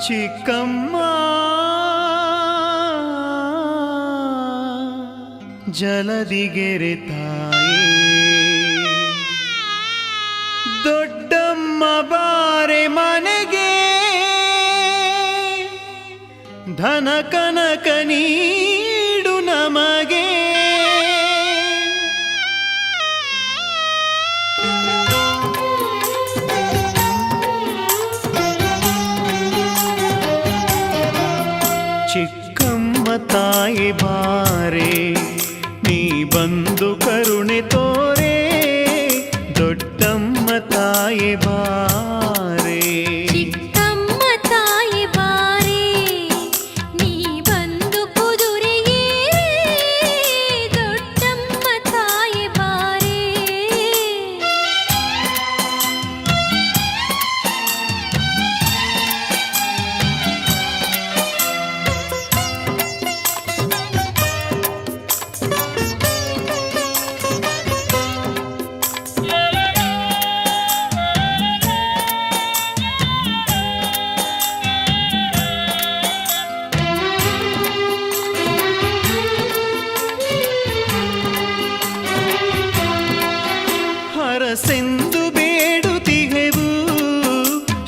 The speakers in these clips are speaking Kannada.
ಚಿಕ್ಕಮ್ಮ ಜಲದಿಗೆರೆ ತಾಯೇ, ದೊಡ್ಡಮ್ಮ ಬಾರೆ ಮನೆಗೆ, ಧನ ಕನಕ ನೀಡು ನಮಗೆ. ಚಿಕ್ಕಮ್ಮ ತಾಯಿ ಬಾರೆ, ನೀ ಬಂದು ಕರುಣೆ ತೋರೆ, ದೊಡ್ಡಮ್ಮ ತಾಯಿ ಬಾರೆ. ಚಿಕ್ಕಮ್ಮ ತಾಯಿ ಬಾರೆ, ನೀ ಬಂದು ಕುದುರೆ ಏರೆ, ದೊಡ್ಡಮ್ಮ ತಾಯಿ ಬಾರೆ. ಹರಸೆಂದು ಬೇಡುತ್ತಿಗೆವು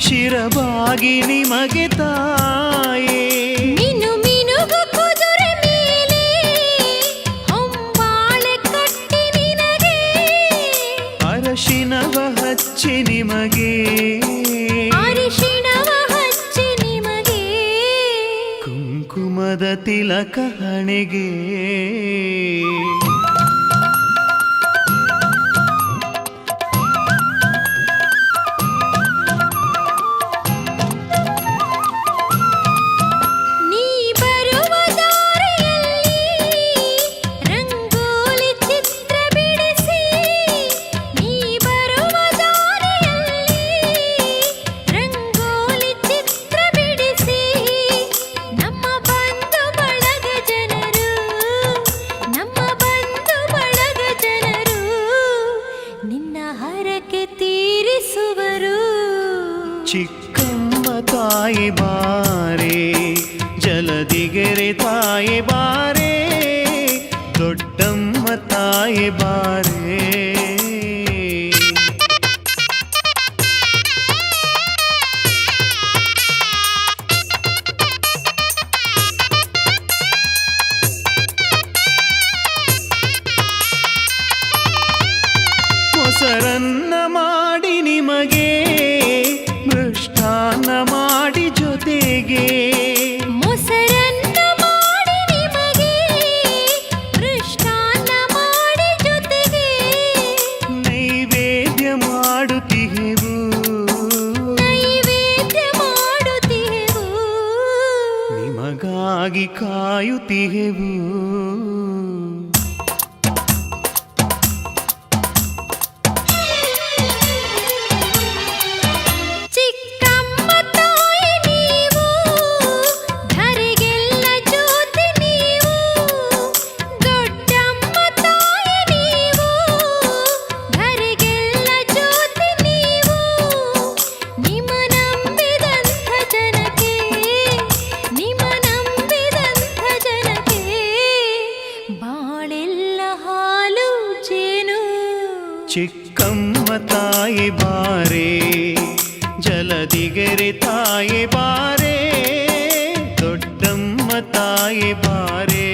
ಶಿರವಾಗಿ ನಿಮಗೆ ತಾಯೇ. ಮಿನು ಮಿನುಗು ಕುದುರೆ ಮೇಲೆ ಹೊಂಬಾಳೆ ಕಟ್ಟಿ ನಿನಗೆ, ಅರಶಿನವ ಹಚ್ಚಿ ನಿಮಗೆ, ಅರಿಶಿಣವ ಹಚ್ಚಿ ನಿಮಗೆ, ಕುಂಕುಮದ ತಿಲಕ ಹಣೆಗೆ. ನೀ ಬರುವ ದಾರಿಯಲ್ಲಿ ರಂಗೋಲಿ ಚಿತ್ರ ಬಿಡಿಸಿ, ನೀ ಬರುವ ದಾರಿಯಲ್ಲಿ ರಂಗೋಲಿ ಚಿತ್ರ ಬಿಡಿಸಿ, ನಮ್ಮ ಬಂಧು ಬಳಗ ಜನರು, ನಮ್ಮ ಬಂಧು ಬಳಗ ಜನರು ನಿನ್ನ ಹರಕೆ ತೀರಿಸುವರು. ಚಿಕ್ಕಮ್ಮ ತಾಯಿ ಬಾರೆ, ಜಲದಿಗೆರೆ ತಾಯಿ ಬಾರೆ, ದೊಡ್ಡಮ್ಮ ತಾಯಿ ಬಾರೆ. ಮೊಸರನ್ನ ಮಾಡಿ ನಿಮಗೆ, ಮೃಷ್ಟಾನ್ನ ಮಾಡಿ ಜೊತೆಗೆ, ಮೊಸರನ್ನ ಮಾಡಿ ನಿಮಗೆ, ಮೃಷ್ಟಾನ್ನ ಮಾಡಿ ಜೊತೆಗೆ, ನೈವೇದ್ಯ ಮಾಡುತ್ತಿಹೆವು, ನೈವೇದ್ಯ ಮಾಡುತ್ತಿಹೆವು. ನಿಮಗಾಗಿ ಕಾಯುತ್ತಿಹೆವು. ಚಿಕ್ಕಮ್ಮ ತಾಯಿ ನೀವು, ಧರೆಗೆಲ್ಲ ಜ್ಯೋತಿ ನೀವು, ದೊಡ್ಡಮ್ಮ ತಾಯಿ ನೀವು, ಧರೆಗೆಲ್ಲ ಜ್ಯೋತಿ ನೀವು. ನಿಮ್ಮ ನಂಬಿದಂಥ ಜನಕ್ಕೆ, ನಿಮ್ಮ ನಂಬಿದಂಥ ಜನಕ್ಕೆ ಬಾಳೆಲ್ಲ ಹಾಲು ಜೇನು. ಚಿಕ್ಕಮ್ಮ ತಾಯಿ ಬಾರೆ, ಜಲದಿಗೆರೆ ತಾಯಿ ಬಾರೆ, ದೊಡ್ಡಮ್ಮ ತಾಯಿ ಬಾರೆ.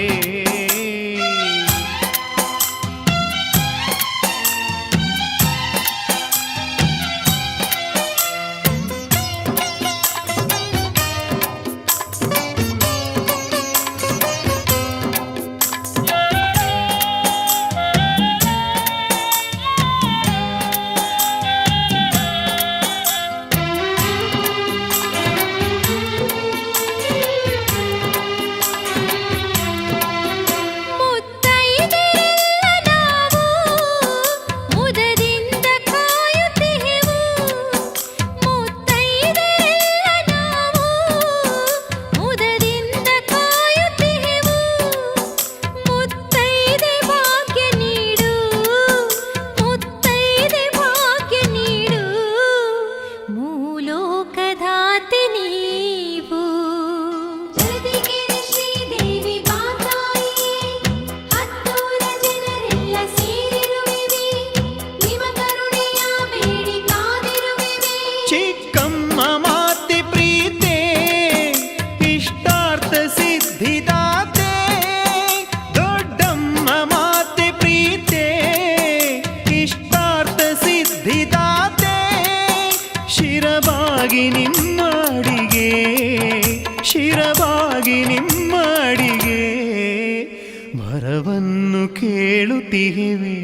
ವರವನ್ನು ಕೇಳುತ್ತಿರುವೆ.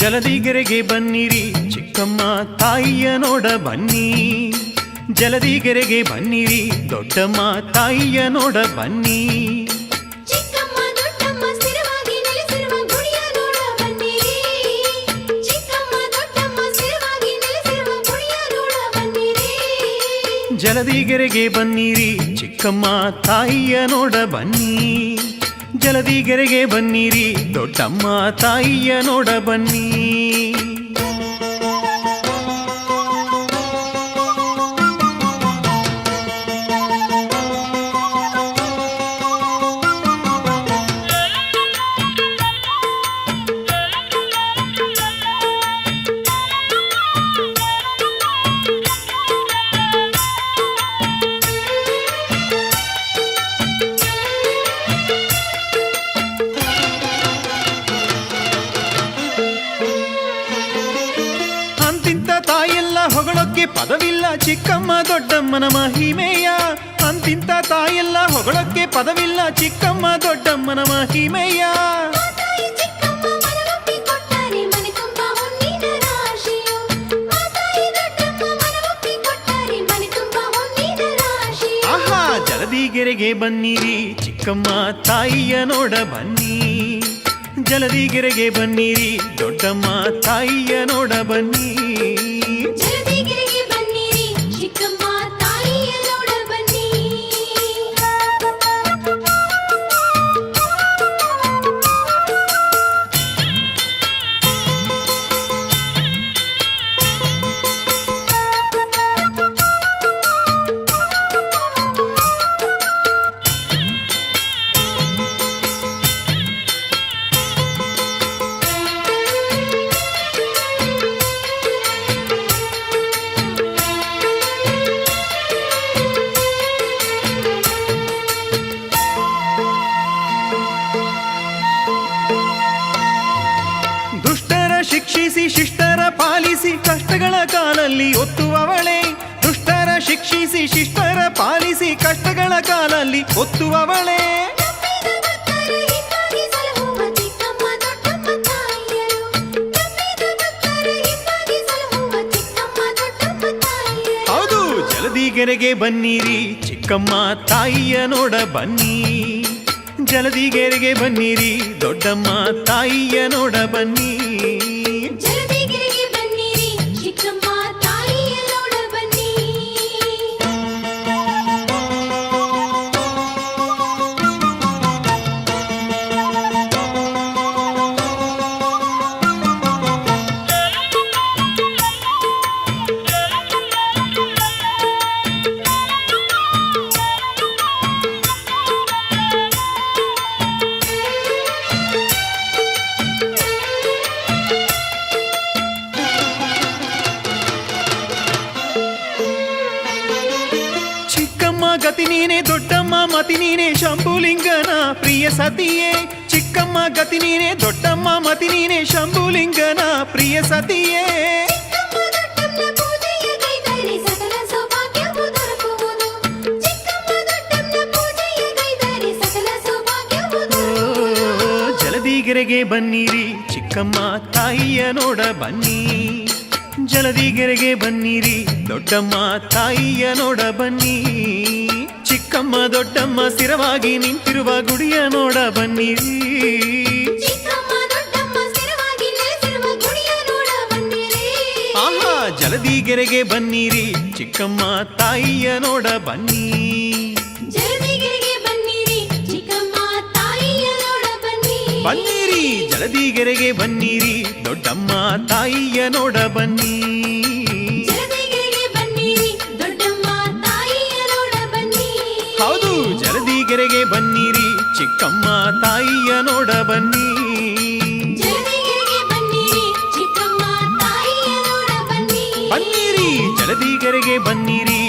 ಜಲದಿಗೆರೆಗೆ ಬನ್ನಿರಿ ಚಿಕ್ಕಮ್ಮ ತಾಯಿಯ ನೋಡ ಬನ್ನಿ. ಜಲದಿಗೆರೆಗೆ ಬನ್ನಿರಿ ದೊಡ್ಡಮ್ಮ ತಾಯಿಯ ನೋಡ ಬನ್ನಿ. ಚಿಕ್ಕಮ್ಮ ದೊಡ್ಡಮ್ಮ ಸ್ಥಿರವಾಗಿ ನೆಲೆಸಿರುವ ಜಲದಿಗೆರೆಗೆ ಬನ್ನಿರಿ ಚಿಕ್ಕಮ್ಮ ತಾಯಿಯ ನೋಡ ಬನ್ನಿ. ಜಲದಿಗೆರೆಗೆ ಬನ್ನಿರಿ ದೊಡ್ಡಮ್ಮ ತಾಯಿಯ ನೋಡ ಬನ್ನಿ. ಹೊಗಳೊಕ್ಕೆ ಪದವಿಲ್ಲ ಚಿಕ್ಕಮ್ಮ ದೊಡ್ಡಮ್ಮನ ಮಹಿಮೆಯ. ಅಂತಿಂತ ತಾಯೆಲ್ಲ ಹೊಗಳೊಕ್ಕೆ ಪದವಿಲ್ಲ ಚಿಕ್ಕಮ್ಮ ದೊಡ್ಡಮ್ಮನ ಮಹಿಮೆಯ. ಆಹಾ ಜಲದಿಗೆರೆಗೆ ಬನ್ನಿರಿ ಚಿಕ್ಕಮ್ಮ ತಾಯಿಯ ನೋಡ ಬನ್ನಿ. ಜಲದಿಗೆರೆಗೆ ಬನ್ನಿರಿ ದೊಡ್ಡಮ್ಮ ತಾಯಿಯ ನೋಡ ಬನ್ನಿ. ಶಿಕ್ಷಿಸಿ ಶಿಷ್ಟರ ಪಾಲಿಸಿ ಕಷ್ಟಗಳ ಕಾಲಲ್ಲಿ ಒತ್ತುವವಳೆ. ದುಷ್ಟರ ಶಿಕ್ಷಿಸಿ ಶಿಷ್ಟರ ಪಾಲಿಸಿ ಕಷ್ಟಗಳ ಕಾಲಲ್ಲಿ ಒತ್ತುವವಳೆ. ಹೌದು ಜಲದಿಗೆರೆಗೆ ಬನ್ನಿರಿ ಚಿಕ್ಕಮ್ಮ ತಾಯಿಯ ನೋಡ ಬನ್ನಿ. ಜಲದಿಗೆರೆಗೆ ಬನ್ನಿರಿ ದೊಡ್ಡಮ್ಮ ತಾಯಿಯ ನೋಡ ಬನ್ನಿ. ಗತಿ ನೀನೆ ದೊಡ್ಡಮ್ಮ ಮತಿ ನೀನೆ ಶಂಭುಲಿಂಗನ ಪ್ರಿಯ ಸತಿಯೇ. ಚಿಕ್ಕಮ್ಮ ಗತಿ ನೀನೆ ದೊಡ್ಡಮ್ಮ ಮತಿ ನೀನೆ ಶಂಭುಲಿಂಗನ ಪ್ರಿಯ ಸತಿಯೇ. ಜಲದಿಗೆರೆಗೆ ಬನ್ನಿರಿ ಚಿಕ್ಕಮ್ಮ ತಾಯಿಯ ನೋಡ ಬನ್ನಿ. ಜಲದಿಗೆರೆಗೆ ಬನ್ನಿರಿ ದೊಡ್ಡಮ್ಮ ತಾಯಿಯ ನೋಡ ಬನ್ನಿ. ಚಿಕ್ಕಮ್ಮ ದೊಡ್ಡಮ್ಮ ಸ್ಥಿರವಾಗಿ ನಿಂತಿರುವ ಗುಡಿಯ ನೋಡ ಬನ್ನಿರಿ. ಆಹಾ ಜಲದಿಗೆರೆಗೆ ಬನ್ನಿರಿ ಚಿಕ್ಕಮ್ಮ ತಾಯಿಯ ನೋಡ ಬನ್ನಿ. ಬನ್ನಿರಿ ಜಲದಿಗೆರೆಗೆ ಬನ್ನಿರಿ ದೊಡ್ಡಮ್ಮ ತಾಯಿಯ ನೋಡ ಬನ್ನಿ. ಹೌದು ಜಲದಿಗೆರೆಗೆ ಬನ್ನಿರಿ ಚಿಕ್ಕಮ್ಮ ತಾಯಿಯ ನೋಡ ಬನ್ನಿ. ಬನ್ನಿರಿ ಜಲದಿಗೆರೆಗೆ ಬನ್ನಿರಿ